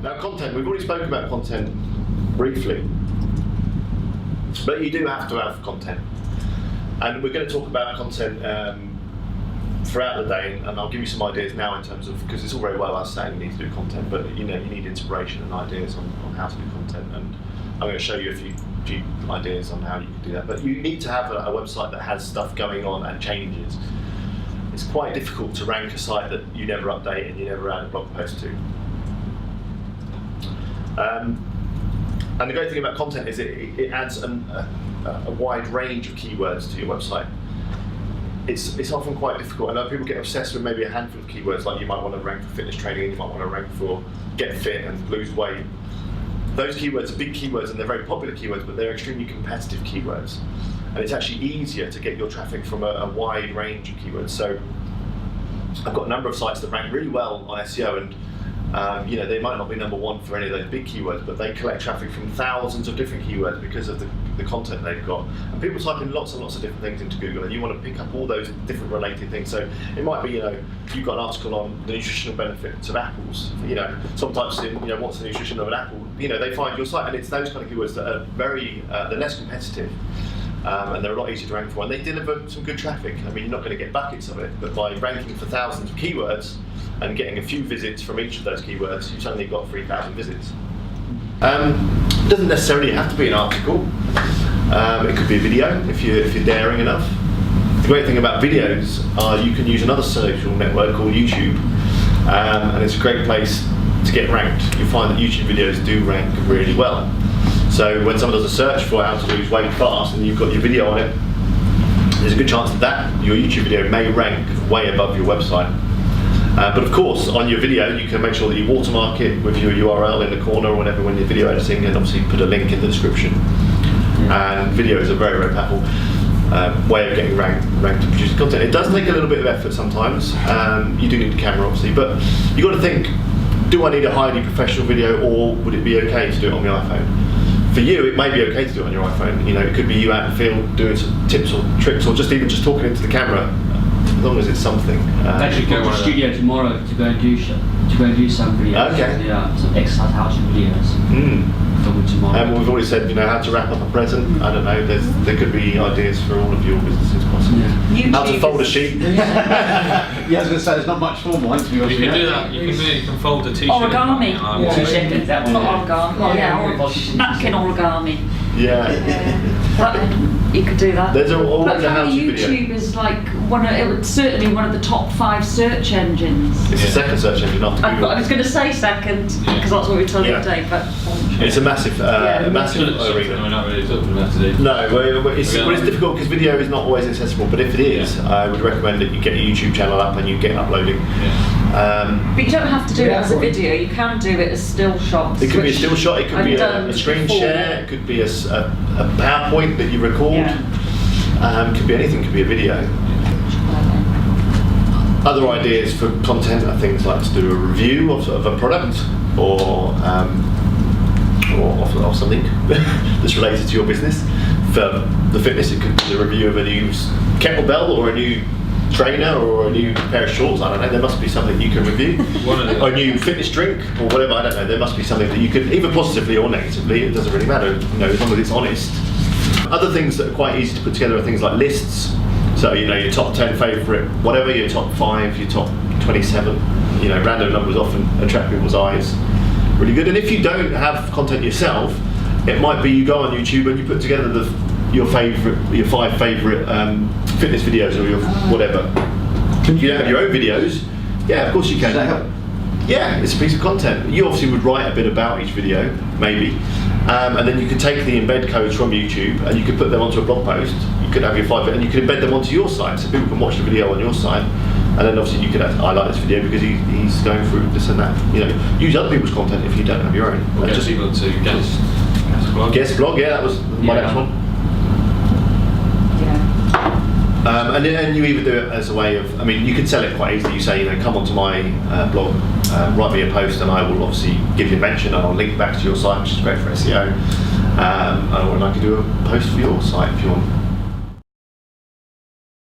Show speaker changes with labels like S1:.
S1: Now content, we've already spoken about content briefly, but you do have to have content. And we're going to talk about content throughout the day, and I'll give you some ideas now in terms of, because it's all very well us saying you need to do content, but you need inspiration and ideas on how to do content, and I'm going to show you a few ideas on how you can do that. But you need to have a website that has stuff going on and changes. It's quite difficult to rank a site that you never update and you never add a blog post to. And the great thing about content is it adds a wide range of keywords to your website. It's often quite difficult. I know people get obsessed with maybe a handful of keywords, like you might want to rank for fitness training, and you might want to rank for get fit and lose weight. Those keywords are big keywords and they're very popular keywords, but they're extremely competitive keywords. And it's actually easier to get your traffic from a wide range of keywords. So I've got a number of sites that rank really well on SEO, and they might not be number one for any of those big keywords, but they collect traffic from thousands of different keywords because of the content they've got. And people type in lots and lots of different things into Google, and you want to pick up all those different related things. So it might be, you've got an article on the nutritional benefits of apples. Someone types in, what's the nutrition of an apple? They find your site, and it's those kind of keywords that are they're less competitive. And they're a lot easier to rank for, and they deliver some good traffic. I mean, you're not going to get buckets of it, but by ranking for thousands of keywords and getting a few visits from each of those keywords, you've suddenly got 3,000 visits. It doesn't necessarily have to be an article. It could be a video if you're daring enough. The great thing about videos are you can use another social network called YouTube, and it's a great place to get ranked. You find that YouTube videos do rank really well. So when someone does a search for how to lose weight fast and you've got your video on it, there's a good chance that your YouTube video may rank way above your website. But of course, on your video, you can make sure that you watermark it with your URL in the corner or whatever when you're video editing, and obviously put a link in the description. And video is a very, very powerful way of getting ranked to produce content. It does take a little bit of effort sometimes. You do need a camera, obviously, but you've got to think, do I need a highly professional video, or would it be okay to do it on my iPhone? For you, it may be okay to do it on your iPhone. It could be you out in the field doing some tips or tricks, or just talking into the camera, as long as it's something.
S2: Actually, go to the studio tomorrow to go and do some videos.
S1: Okay.
S2: Yeah, some exercise how-to videos. Tomorrow.
S1: And we've already said, how to wrap up a present. I don't know. There could be ideas for all of your businesses possibly.
S3: Yeah.
S1: How to fold a sheet.
S4: Yeah, I was going to say there's not much form one, to be honest.
S5: You can do that. You can fold a t-shirt.
S3: Origami.
S2: 2 seconds. That one.
S3: Origami. Napkin origami.
S1: Yeah.
S3: You could do that.
S1: There's always
S3: but
S1: a how-to
S3: YouTube
S1: video.
S3: is like certainly one of the top 5 search engines.
S1: It's the second search engine after Google.
S3: I was going to say second because that's what we told you today, but
S1: it's a massive, massive arena.
S5: We're not really talking about today.
S1: No, it's difficult because video is not always accessible. But if it is, I would recommend that you get a YouTube channel up and you get uploading.
S3: But you don't have to do it as a video. You can do it as still shots.
S1: It could be a still shot. It could be a screen share. It could be a PowerPoint that you record. It could be anything. It could be a video. Other ideas for content are things like to do a review of a product or of something that's related to your business. For the fitness, it could be the review of a new kettlebell or a new trainer or a new pair of shorts. I don't know. There must be something you can review. Or a new fitness drink or whatever. I don't know. There must be something that you could, either positively or negatively. It doesn't really matter. As long as it's honest. Other things that are quite easy to put together are things like lists. So your top 10 favourite, whatever, your top 5, your top 27. Random numbers often attract people's eyes. Really good. And if you don't have content yourself, it might be you go on YouTube and you put together your 5 favourite fitness videos or your whatever. If you don't have your own videos, yeah, of course you can. Yeah, it's a piece of content. You obviously would write a bit about each video, maybe, and then you could take the embed codes from YouTube and you could put them onto a blog post. You could have your 5, and you could embed them onto your site, so people can watch the video on your site. And then obviously you could have, I like this video because he's going through this and that. Use other people's content if you don't have your own.
S5: Or get people to guest blog.
S1: Guest blog, yeah, that was my next one. And you either do it as a way of, you can sell it quite easily. You say, come onto my blog, write me a post, and I will obviously give you a mention, and I'll link back to your site, which is great for SEO. And I can do a post for your site if you want.